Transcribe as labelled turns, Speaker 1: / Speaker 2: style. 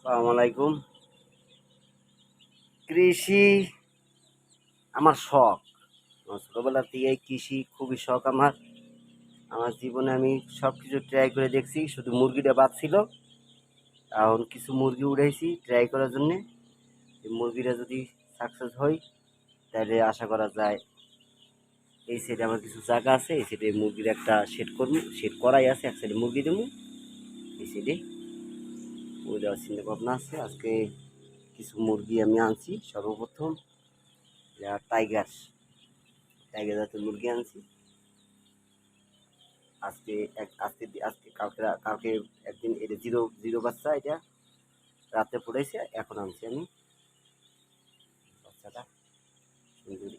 Speaker 1: আসসালামু আলাইকুম। কৃষি আমার শখ। আমার ছোটবেলা থেকেই কৃষি খুবই শখ আমার। আমার জীবনে আমি সব কিছু ট্রাই করে দেখছি, শুধু মুরগিটা বাদ ছিল। এখন কিছু মুরগি উড়াইছি ট্রাই করার জন্যে। এই মুরগিটা যদি সাকসেস হয় তাহলে আশা করা যায় এই সাইডে আমার কিছু জায়গা আছে, এই সাইডে মুরগির একটা শেড করবো, শেড করাই আছে, এক সাইডে মুরগি দেবো, এই সাইডে ওই দেওয়ার চিন্তা ভাবনা আছে। আজকে কিছু মুরগি আমি আনছি, সর্বপ্রথম টাইগার টাইগার জাতের মুরগি আনছি। আজকে আজকে কালকে একদিন এটা জিরো জিরো বাচ্চা, এটা রাতে পড়েছে, এখন আনছি আমি বাচ্চাটা সুন্দরী।